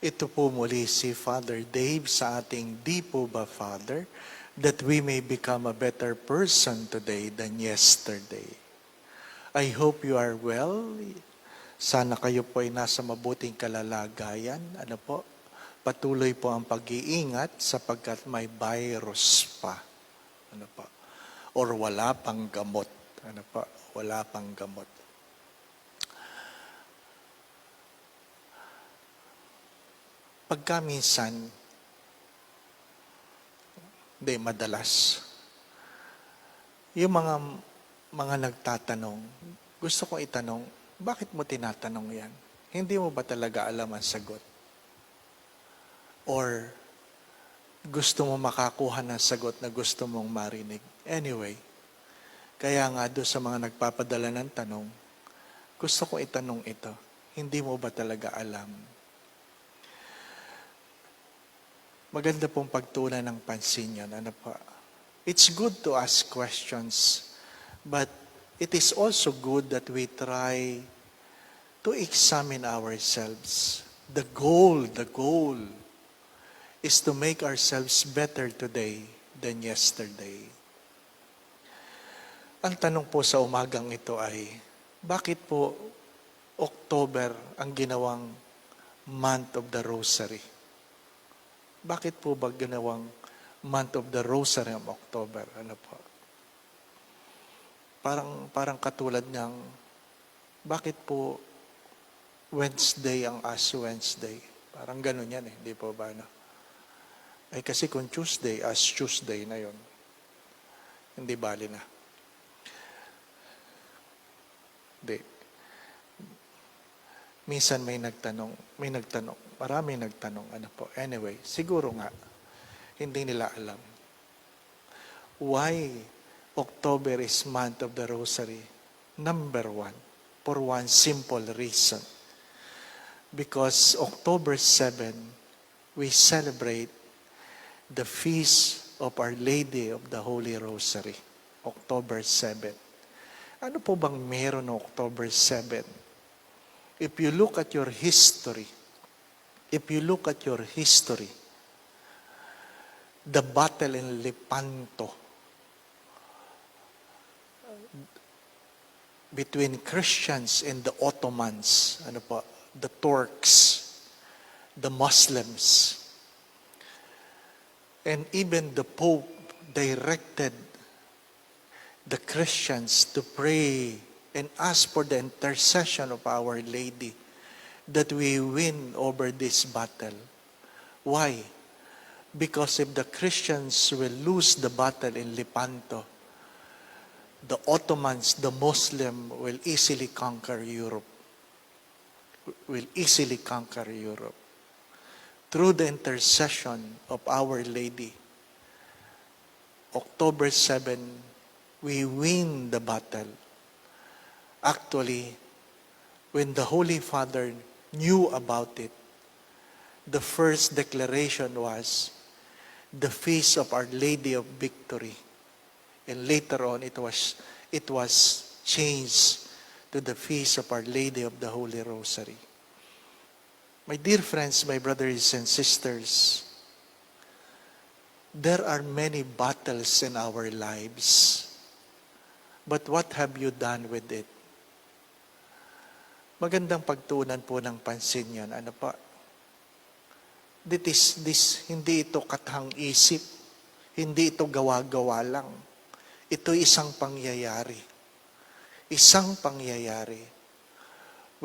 Ito po muli si Father Dave sa ating Di po ba Father, that we may become a better person today than yesterday. I hope you are well. Sana kayo po ay nasa mabuting kalalagayan. Ano po? Patuloy po ang pag-iingat sapagkat may virus pa. Ano po? Or wala pang gamot. Ano po? Wala pang gamot. Pagka minsan, madalas, yung mga nagtatanong, gusto kong itanong, bakit mo tinatanong yan? Hindi mo ba talaga alam ang sagot? Or gusto mo makakuha ng sagot na gusto mong marinig? Anyway, kaya nga doon sa mga nagpapadala ng tanong, gusto kong itanong ito, hindi mo ba talaga alam? Maganda pong pagtuunan ng pansin yun. Ano po? It's good to ask questions, but it is also good that we try to examine ourselves. The goal is to make ourselves better today than yesterday. Ang tanong po sa umagang ito ay, bakit po October ang ginawang month of the Rosary? Bakit po ba ginawang month of the Rosary ang October? Ano po? Parang katulad ng, bakit po Wednesday ang Ash Wednesday? Parang ganun yan eh, di po ba? No? Ay kasi kung Tuesday, Ash Tuesday na yon, hindi bali na. Hindi. Minsan may nagtanong, marami nagtanong, ano po. Anyway, siguro nga, hindi nila alam. Why October is month of the Rosary? Number one, for one simple reason. Because October 7, we celebrate the feast of Our Lady of the Holy Rosary. October 7. Ano po bang meron ng October 7? If you look at your history, the battle in Lepanto between Christians and the Ottomans, the Turks, the Muslims, and even the Pope directed the Christians to pray and ask for the intercession of Our Lady that we win over this battle. Why? Because if the Christians will lose the battle in Lepanto, the Ottomans, the Muslim, will easily conquer Europe. Through the intercession of Our Lady, October 7, we win the battle. Actually, when the Holy Father knew about it, the first declaration was the feast of Our Lady of Victory. And later on, it was changed to the feast of Our Lady of the Holy Rosary. My dear friends, my brothers and sisters, there are many battles in our lives. But what have you done with it? Magandang pagtuunan po ng pansin yan. Ano pa? Hindi ito kathang-isip. Hindi ito gawa-gawa lang. Ito isang pangyayari. Isang pangyayari.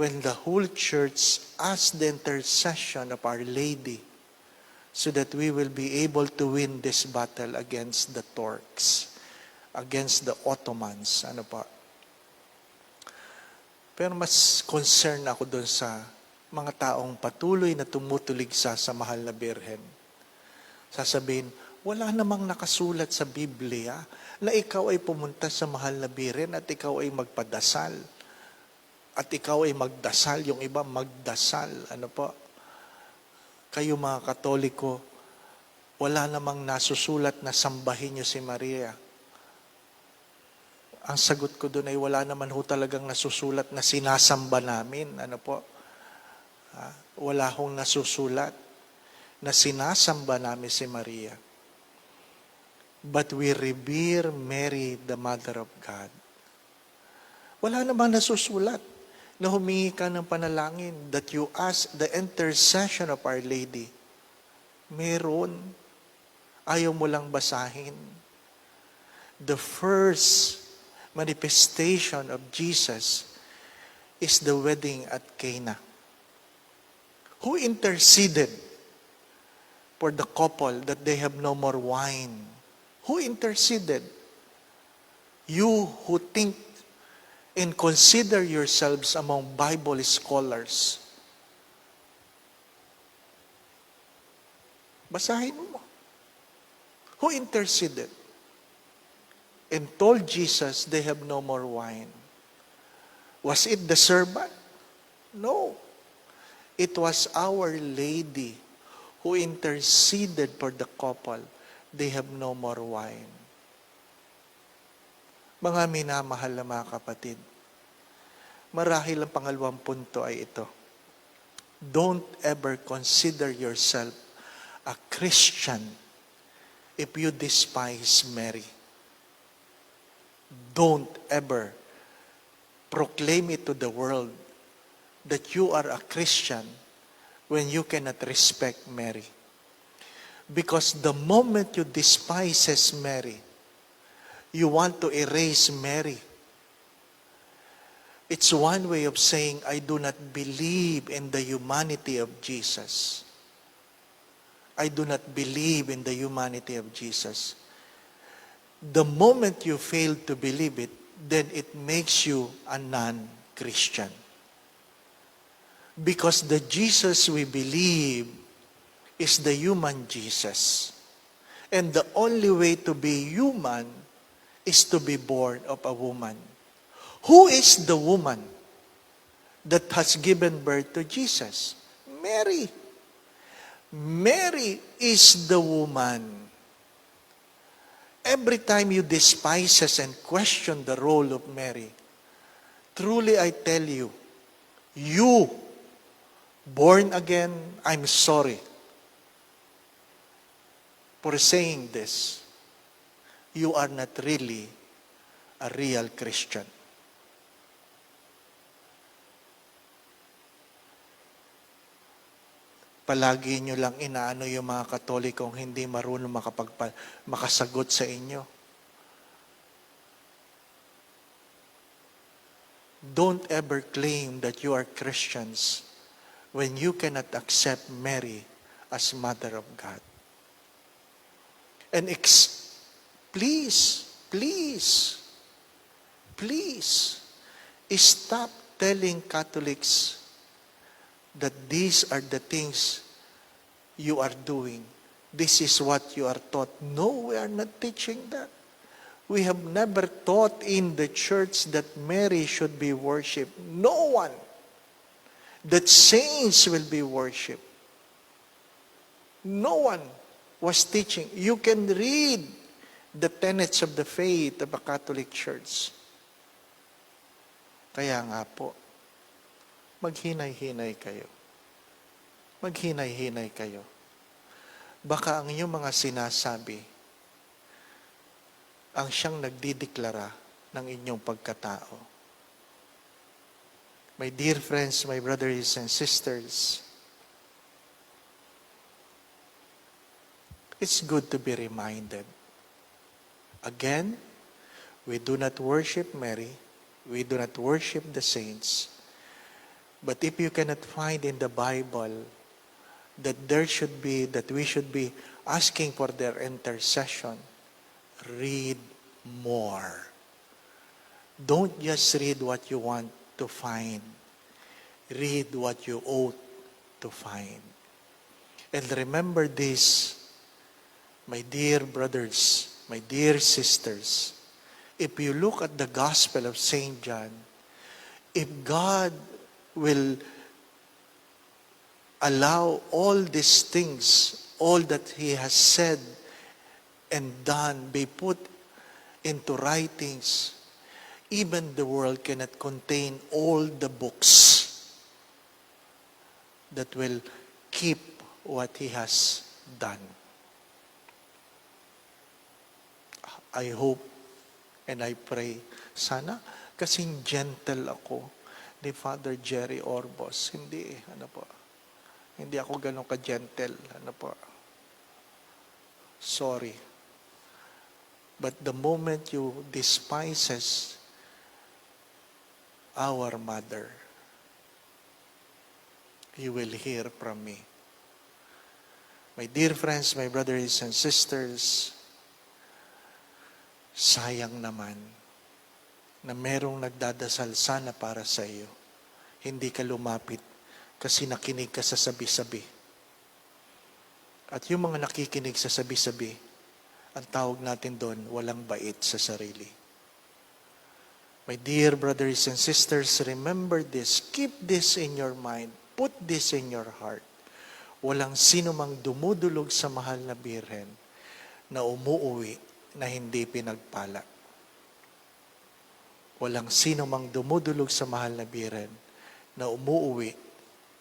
When the whole church asks the intercession of Our Lady so that we will be able to win this battle against the Turks, against the Ottomans. Ano pa? Pero mas concern ako doon sa mga taong patuloy na tumutuligsa sa mahal na Birhen. Sasabihin, wala namang nakasulat sa Biblia na ikaw ay pumunta sa mahal na Birhen at ikaw ay magpadasal. At ikaw ay magdasal, yung iba magdasal. Ano po? Kayo mga Katoliko, wala namang nasusulat na sambahin niyo si Maria. Ang sagot ko doon ay wala naman ho talagang nasusulat na sinasamba namin. Ano po? Wala hong nasusulat na sinasamba namin si Maria. But we revere Mary, the Mother of God. Wala namang nasusulat na humingi ka ng panalangin that you ask the intercession of Our Lady. Meron. Ayaw mo lang basahin. The first manifestation of Jesus is the wedding at Cana. Who interceded for the couple that they have no more wine? Who interceded? You who think and consider yourselves among Bible scholars. Basahin mo. Who interceded and told Jesus they have no more wine? Was it the servant? No. It was Our Lady who interceded for the couple. They have no more wine. Mga minamahal na mga kapatid, marahil ang pangalawang punto ay ito. Don't ever consider yourself a Christian if you despise Mary. Don't ever proclaim it to the world that you are a Christian when you cannot respect Mary. Because the moment you despise Mary, you want to erase Mary. It's one way of saying, I do not believe in the humanity of Jesus. I do not believe in the humanity of Jesus. The moment you fail to believe it, then it makes you a non-Christian. Because the Jesus we believe is the human Jesus. And the only way to be human is to be born of a woman. Who is the woman that has given birth to Jesus? Mary. Mary is the woman. Every time you despise and question the role of Mary, truly I tell you, you, born again, I'm sorry for saying this. You are not really a real Christian. Palagi nyo lang inaano yung mga Katolikong hindi marunong makasagot sa inyo. Don't ever claim that you are Christians when you cannot accept Mary as Mother of God. And please, stop telling Catholics that these are the things you are doing. This is what you are taught. No, we are not teaching that. We have never taught in the church that Mary should be worshipped. No one. That saints will be worshipped. No one was teaching. You can read the tenets of the faith of a Catholic Church. Kaya nga po, maghinay-hinay kayo. Maghinay-hinay kayo. Baka ang inyong mga sinasabi ang siyang nagdideklara ng inyong pagkatao. My dear friends, my brothers and sisters, it's good to be reminded. Again, we do not worship Mary. We do not worship the saints. But if you cannot find in the Bible that we should be asking for their intercession, read more. Don't just read what you want to find. Read what you ought to find. And remember this, my dear brothers, my dear sisters, if you look at the Gospel of St. John, if God will allow all these things, all that He has said and done, be put into writings, even the world cannot contain all the books that will keep what He has done. I hope and I pray, sana kasing gentle ako ni Father Jerry Orbos. Hindi Hindi ako ganun ka-gentle. Sorry. But the moment you despises our mother, you will hear from me. My dear friends, my brothers and sisters, sayang naman na merong nagdadasal sana para sa iyo. Hindi ka lumapit kasi nakinig ka sa sabi-sabi. At yung mga nakikinig sa sabi-sabi, ang tawag natin doon, walang bait sa sarili. My dear brothers and sisters, remember this. Keep this in your mind. Put this in your heart. Walang sino mang dumudulog sa mahal na Birhen na umuuwi na hindi pinagpala. Walang sino mang dumudulog sa mahal na Birhen na umuuwi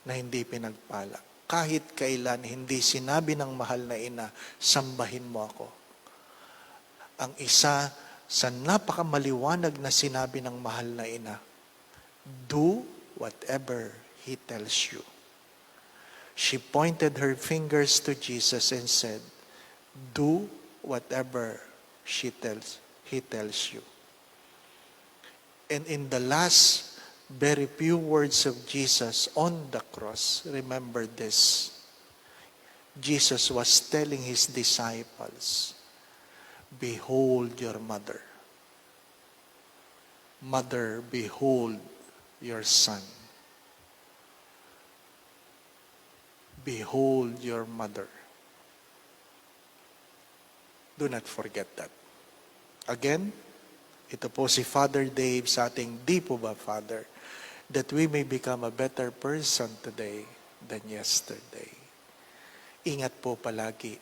na hindi pinagpala. Kahit kailan hindi sinabi ng mahal na ina, sambahin mo ako. Ang isa sa napakamaliwanag na sinabi ng mahal na ina, do whatever He tells you. She pointed her fingers to Jesus and said, do whatever He tells you. And in the last very few words of Jesus on the cross, remember this. Jesus was telling His disciples, behold your mother. Mother, behold your son. Behold your mother. Do not forget that. Again, ito po si Father Dave sa ating di po ba, Father, that we may become a better person today than yesterday. Ingat po palagi.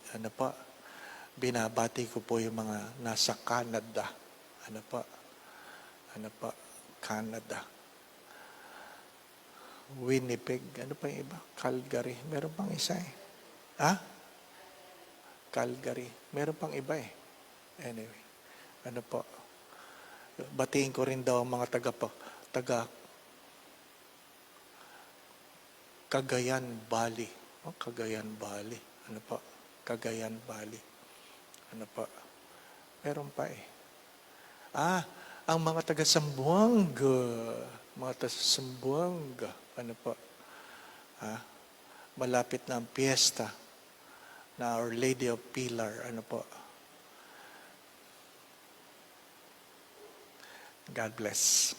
Binabati ko po yung mga nasa Canada. Canada. Winnipeg. Ano pa yung iba? Calgary. Meron pang isa eh. Calgary. Meron pang iba eh. Anyway. Batiin ko rin daw ang mga taga Cagayan Valley. Cagayan Valley. Cagayan Valley. Meron pa eh. Ang mga taga Sambuanga. Mga taga Sambuanga. Malapit na ang piyesta na Our Lady of Pilar. God bless.